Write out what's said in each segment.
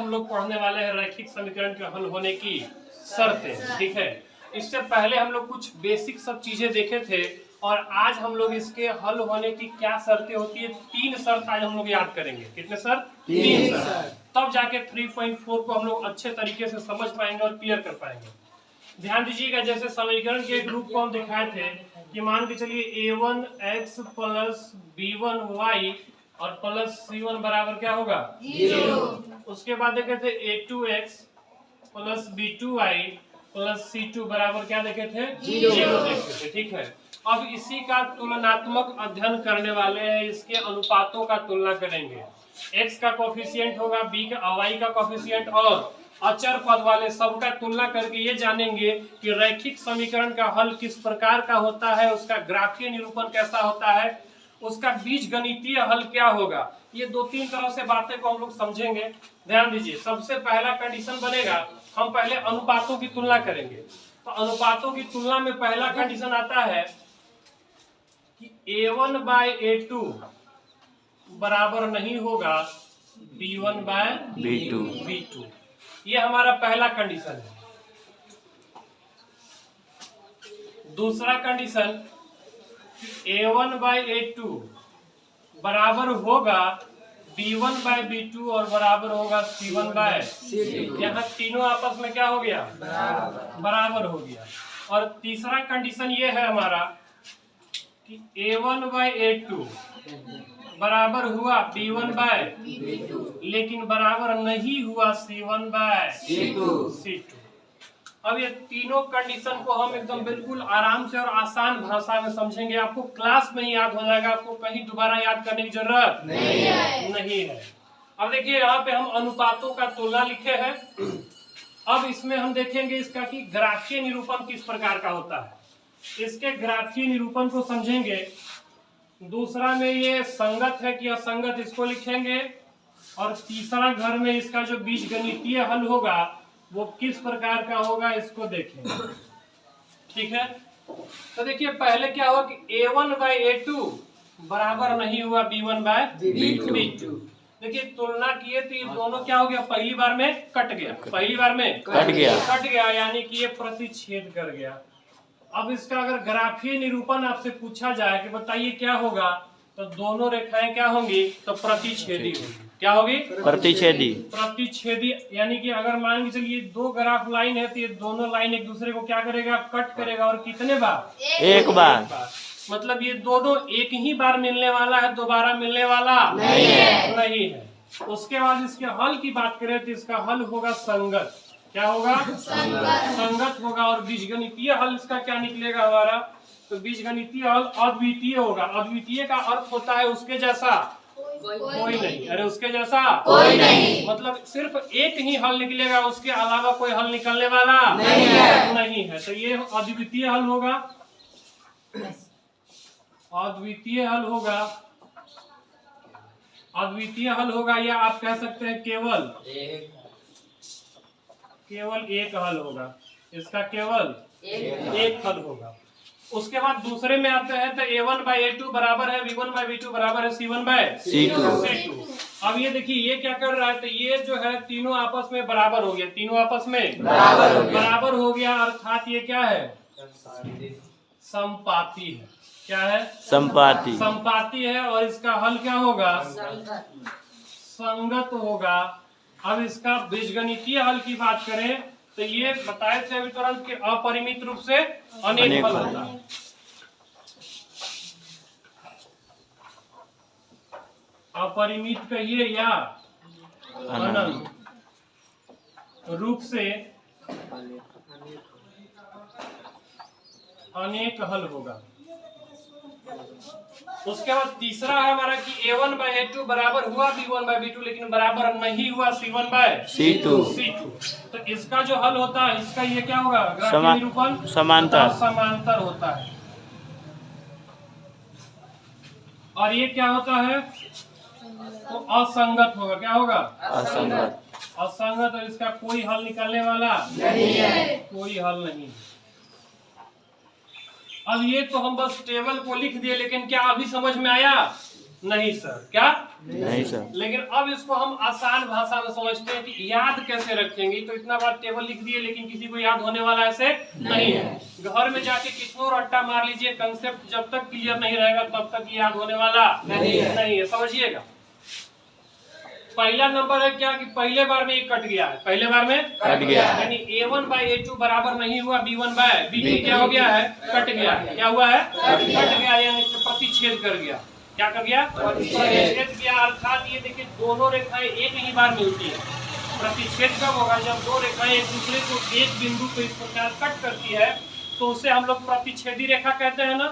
हम लोग पढ़ने वाले हैं रैखिक समीकरण के हल होने की शर्तें। ठीक है, इससे पहले हम लोग कुछ बेसिक सब चीजें देखे थे और आज हम लोग इसके हल होने की क्या शर्तें होती है, 3 शर्त आज हम लोग याद करेंगे। कितने शर्त? 3 शर्त। तब जाके 3.4 को हम लोग अच्छे तरीके से समझ पाएंगे और क्लियर कर पाएंगे। ध्यान दीजिएगा, जैसे समीकरण के एक रूप को हम दिखाए थे कि मान के चलिए a1x प्लस b1y और प्लस c1 बराबर क्या होगा? 0। उसके बाद देखे थे a2x plus b2y plus c2 बराबर क्या देखे थे? 0 देखे थे। ठीक है, अब इसी का तुलनात्मक अध्ययन करने वाले हैं, इसके अनुपातों का तुलना करेंगे। x का कोफिशिएंट होगा, b का y का कोफिशिएंट और अचर पद वाले सबका तुलना करके ये जानेंगे कि रैखिक समीकरण का हल किस प्रकार का होता है, उसका ग्राफीय निरूपण कैसा होता है, उसका बीजगणितीय हल क्या होगा। ये 2-3 तरह से बातें को हम लोग समझेंगे। ध्यान दीजिए, सबसे पहला कंडीशन बनेगा, हम पहले अनुपातों की तुलना करेंगे। तो अनुपातों की तुलना में पहला कंडीशन आता है कि a1/a2 बराबर नहीं होगा b1/b2। ये हमारा पहला कंडीशन है। दूसरा कंडीशन a1/a2 बराबर होगा b1/b2 और बराबर होगा c1/c2। यहाँ तीनों आपस में क्या हो गया? बराबर हो गया। और तीसरा कंडीशन ये है हमारा कि a1/a2 बराबर हुआ b1/b2 लेकिन बराबर नहीं हुआ c1/c2। अब ये तीनों कंडीशन को हम एकदम बिल्कुल आराम से और आसान भाषा में समझेंगे। आपको क्लास में ही याद हो जाएगा, आपको कहीं दोबारा याद करने की जरूरत नहीं है। अब देखिए, यहाँ पे हम अनुपातों का तुलना लिखे हैं। अब इसमें हम देखेंगे इसका कि ग्राफीय निरूपण किस प्रकार का होता है, इसके ग्राफीय निरूपण को समझेंगे। दूसरा में ये संगत है कि असंगत, इसको लिखेंगे। और तीसरा घर में इसका जो बीजगणितीय हल होगा वो किस प्रकार का होगा, इसको देखेंगे। ठीक है, तो देखिए पहले क्या हुआ कि a1/a2 बराबर नहीं हुआ b1/b2। देखिए तुलना किए तो ये दोनों क्या हो गया? पहली बार में कट गया, पहली बार में कट गया यानी कि ये प्रतिच्छेद कर गया। अब इसका अगर ग्राफीय निरूपण आपसे पूछा जाए कि बताइए क्या होगा, तो दोनों रेखाएं क्या होंगी? तो प्रतिच्छेदी होगी। क्या होगी? प्रतिच्छेदी यानी कि अगर मान के चलिए 2 ग्राफ लाइन है तो ये दोनों लाइन एक दूसरे को क्या करेगा? कट करेगा। और कितने बार? एक बार। मतलब ये दोनों एक ही बार मिलने वाला है, दोबारा मिलने वाला नहीं है। उसके बाद इसके हल की बात करें तो इसका हल होगा संगत। क्या होगा? संगत होगा। और बीजगणितीय हल इसका क्या निकलेगा हमारा? तो बीजगणितीय हल अद्वितीय होगा। अद्वितीय का अर्थ होता है उसके जैसा कोई नहीं। अरे उसके जैसा कोई नहीं, मतलब सिर्फ एक ही हल निकलेगा, उसके अलावा कोई हल निकलने वाला नहीं है। तो ये अद्वितीय हल होगा। अद्वितीय हल होगा, अद्वितीय हल होगा, या आप कह सकते हैं केवल एक हल होगा। इसका केवल एक हल होगा। उसके बाद दूसरे में आते हैं तो a1/a2 बराबर है b1/b2 बराबर है c1/c2। अब ये देखिए ये क्या कर रहा है, तो ये जो है तीनों आपस में बराबर हो गया, तीनों आपस में बराबर हो गया। अर्थात ये क्या है? संपाती है। क्या है? संपाती है। और इसका हल क्या होगा? संगत होगा। अब इसका बीजगणितीय हल की बात करें तो ये बताए थे अभी तुरंत कि अपरिमित रूप से अनेक हल होता है। अपरिमित कहिए या अनंत रूप से अनेक हल होगा। उसके बाद तीसरा है हमारा कि a1/a2 बराबर हुआ b1/b2 लेकिन बराबर नहीं हुआ c1/c2। तो इसका जो हल होता है, इसका ये क्या होगा? ग्राफीय निरूपण समांतर होता है। और ये क्या होता है? तो असंगत होगा। क्या होगा? असंगत। और इसका कोई हल निकलने वाला नहीं है, कोई हल नहीं। अब ये तो हम बस टेबल को लिख दिए, लेकिन क्या अभी समझ में आया? नहीं सर, क्या नहीं सर। लेकिन अब इसको हम आसान भाषा में समझते हैं कि याद कैसे रखेंगे। तो इतना बार टेबल लिख दिए, लेकिन किसी को याद होने वाला ऐसे नहीं है। घर में जाके कितनों रट्टा मार लीजिए, कंसेप्ट जब तक क्लियर नहीं रहेगा तब तक याद होने वाला नहीं है। समझिएगा, पहला नंबर है क्या कि पहले बार में ये कट गया है, पहले बार में कट गया, यानी A1/A2 बराबर नहीं हुआ B1/B2। क्या हो गया है? कट गया। क्या हुआ है? कट गया, यानी प्रतिच्छेद कर गया। क्या कर गया? प्रतिच्छेद किया। अर्थात ये देखिए दोनों रेखाएं एक ही बार मिलती है। प्रतिच्छेद कब होगा? जब दो रेखाएं एक दूसरे को एक बिंदु पे इस प्रकार कट करती है, तो उसे हम लोग प्रतिच्छेदी रेखा कहते हैं ना।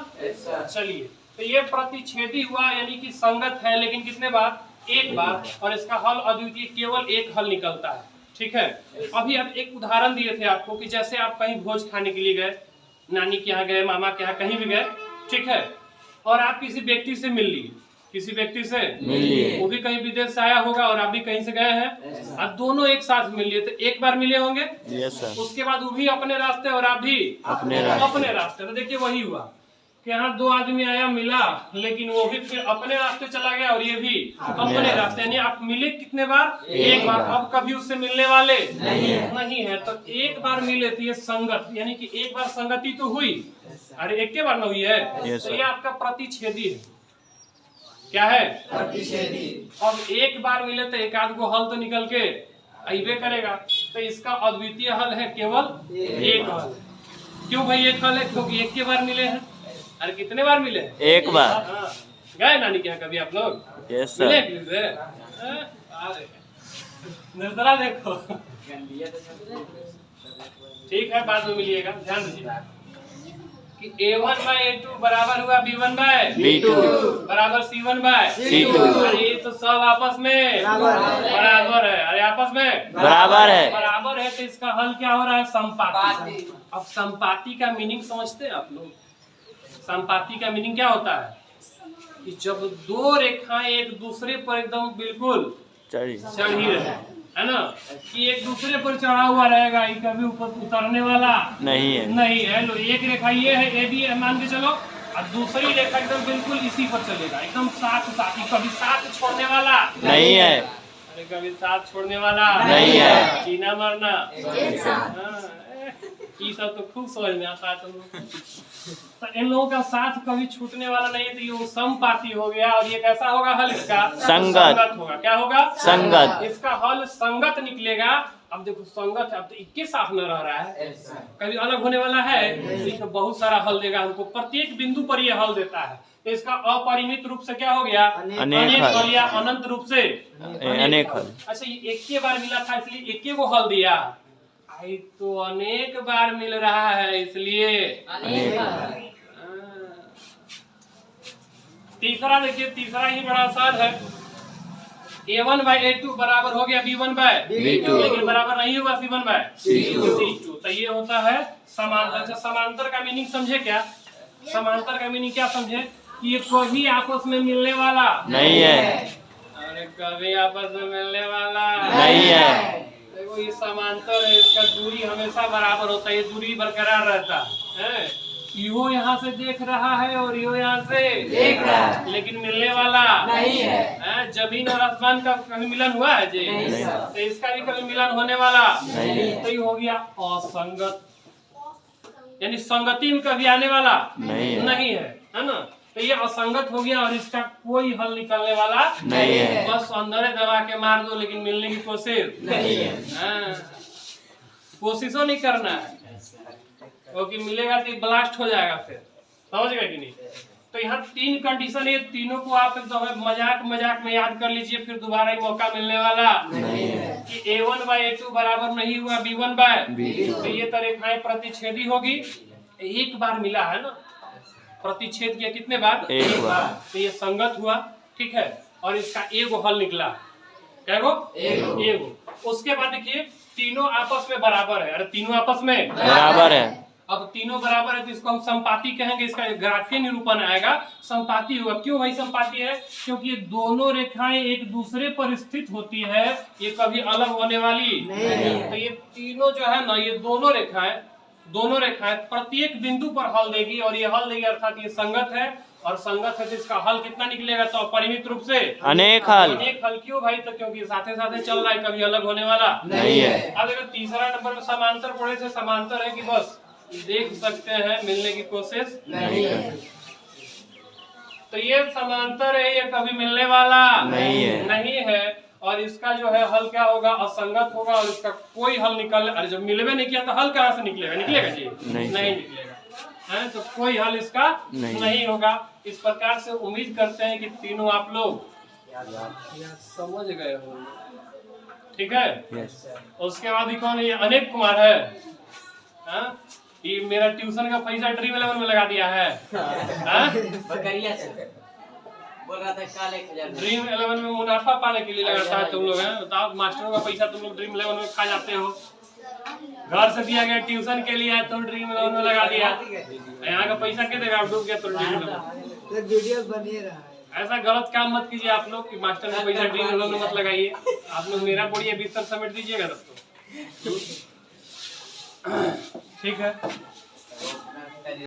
चलिए, तो ये प्रतिच्छेदी हुआ यानी कि संगत है, लेकिन कितने बार? एक बार। और इसका हल अद्वितीय, केवल एक हल निकलता है। ठीक है, अभी अब एक उदाहरण दिए थे आपको कि जैसे आप कहीं भोज खाने के लिए गए, नानी के यहाँ गए, मामा के यहाँ, कहीं भी गए, ठीक है, और आप किसी व्यक्ति से मिल लिए, किसी व्यक्ति से मिल लिए, वो भी कहीं विदेश से आया होगा और आप भी कहीं से गए हैं, आप दोनों एक साथ मिल लिए, तो एक बार मिले होंगे। Yes sir. उसके बाद वो भी अपने रास्ते और आप भी अपने रास्ते। तो देखिए वही हुआ कि यहाँ दो आदमी आया, मिला, लेकिन वो भी फिर अपने रास्ते चला गया और ये भी अपने रास्ते। यानी आप मिले कितने बार? एक बार। अब कभी उससे मिलने वाले नहीं है। तो एक बार मिले तो ये संगत, यानी कि एक बार संगति तो हुई। अरे एक के बार न हुई है, तो ये आपका प्रतिच्छेदी है। क्या है? प्रतिच्छेदी। अब एक बार मिले तो एक आध को हल तो निकल के आइबे करेगा। तो इसका अद्वितीय हल है केवल एक हल। क्यों भाई एक हल है? क्योंकि एक के बार मिले हैं। अरे कितने बार मिले? एक बार। गए नानी के यहाँ कभी आप लोग? Yes sir. मिले किसी से? नजरा देखो। ठीक है, बाद में मिलिएगा, ध्यान दीजिए कि A1/A2 बराबर हुआ B1/B2 बराबर C1/C2। अरे ये तो सब आपस में बराबर है। अरे आपस में बराबर है, तो इसका हल क्या हो रहा है? संपाती। अब संपाती का मीनिंग समझते हैं आप लोग? संपाती का मीनिंग क्या होता है? कि जब दो रेखाएं एक दूसरे पर एकदम बिल्कुल चढ़ी रहे, है ना, कि एक दूसरे पर चढ़ा हुआ रहेगा, ये कभी ऊपर उतरने वाला नहीं है। लो, एक रेखा ये है, ए भी मान के चलो, और दूसरी रेखा एकदम बिल्कुल इसी पर चलेगा, एकदम साथ, कभी साथ छोड़ने वाला नहीं है। अरे कभी साथ छोड़ने वाला नहीं है। चीना मारना, ये सब तो खूब समझ में आता है तुम लोग। तो इन लोगों का साथ कभी छूटने वाला नहीं है, तो ये समपाती हो गया। और ये कैसा होगा हल? इसका संगत होगा। क्या होगा? संगत। इसका हल संगत निकलेगा। अब देखो संगत है, अब तो इक्के साथ न रह रहा है, कभी अलग होने वाला है, तो बहुत सारा हल देगा हमको। प्रत्येक बिंदु पर ये हल देता है। तो इसका अपरिमित रूप से क्या हो गया? अनेक हल, या अनंत रूप से अनेक हल। अच्छा, ये एक के बार मिला था इसलिए एक को हल दिया, तो अनेक बार मिल रहा है इसलिए अनेक। तीसरा देखिए, तीसरा ही बड़ा आसान है। A1/A2 बराबर हो गया B1/B2, लेकिन बराबर नहीं हुआ C1/C2। तो ये होता है समांतर। समांतर का मीनिंग समझे क्या? समांतर का मीनिंग क्या समझे? कि ये कभी आपस में मिलने वाला नहीं है। अरे कभी आपस में मिलने वाला नहीं है। देखो ये समांतर है, इसका दूरी हमेशा बराबर होता है, ये दूरी बरकरार रहता है। यो यहाँ से देख रहा है और यो यहाँ से देख रहा है, लेकिन मिलने वाला नहीं है। जमीन और आसमान का कभी मिलन हुआ है जी? तो इसका भी कभी मिलन होने वाला नहीं। तो ये हो गया असंगत, यानी संगति में कभी आने वाला नहीं है ना। तो ये असंगत हो गया और इसका कोई हल निकलने वाला नहीं है। बस अंदर दबा के मार दो, लेकिन मिलने की कोशिश नहीं है। कोशिशों नहीं करना है, क्योंकि मिलेगा तो ब्लास्ट हो जाएगा फिर। समझ गए कि नहीं? तो यहाँ तीन कंडीशन है, तीनों को आप एकदम मजाक में याद कर लीजिए, फिर दोबारा ही मौका मिलने वाला नहीं है। कि A1/A2 बराबर नहीं हुआ B1/B2। तो ये तो रेखाएं प्रतिच्छेदी होगी। एक बार मिला है ना, प्रतिच्छेद किया कितने बार? एक बार। तो ये संगत हुआ, ठीक है, और इसका एगो हल निकला। क्या गो? एगो। उसके बाद देखिए तीनों आपस में बराबर है। अरे तीनों आपस में बराबर है। अब तीनों बराबर है तो इसको हम संपाती कहेंगे। इसका ग्राफीय निरूपण आएगा, संपाती हुआ। क्यों भाई संपाती है? क्योंकि ये दोनों रेखाएं एक दूसरे पर स्थित होती है, ये कभी अलग होने वाली नहीं। तो ये तीनों जो है ना, ये दोनों रेखाएं प्रत्येक बिंदु पर हल देगी, और ये हल देगी, अर्थात ये संगत है। और संगत है तो इसका हल कितना निकलेगा? तो अपरिमित रूप से अनेक हल। अनेक हल क्यों भाई? तो क्योंकि साथे साथे चल रहा है, कभी अलग होने वाला नहीं है। अब देखो तीसरा नंबर में समांतर पढ़े थे, समांतर है कि बस देख सकते हैं, मिलने की कोशिश नहीं है। तो ये समांतर है, ये कभी मिलने वाला नहीं है। और इसका जो है हल क्या होगा? असंगत होगा और इसका कोई हल निकल, अरे जब मिलवे नहीं किया तो हल कहाँ से निकलेगा? निकलेगा जी? नहीं निकलेगा है, तो कोई हल इसका नहीं होगा। इस प्रकार से उम्मीद करते हैं कि तीनों आप लोग समझ गए होंगे, ठीक है। उसके बाद ही कौन? ये अनेक कुमार है, हाँ? ये मेरा ट्यूशन का पैसा ड्रीम 11 में लगा दिया है, बोल रहा था काल 1000 ड्रीम 11 में मुनाफा पाने के लिए लगाता है तुम लोग, हैं? बताओ, मास्टरों का पैसा तुम लोग ड्रीम 11 में खा जाते हो। घर से दिया गया ट्यूशन के लिए तो ड्रीम 11 में लगा दिया, यहाँ का पैसा क्या देगा? डूब गया तो ड्रीम 11। वीडियो बनिए रहा है। ऐसा गलत काम मत कीजिए आप लोग कि मास्टर का पैसा ड्रीम 11 में मत लगाइए। आप लोग मेरा बोलिए बिस्तर समेट दीजिएगा तब तो, ठीक है।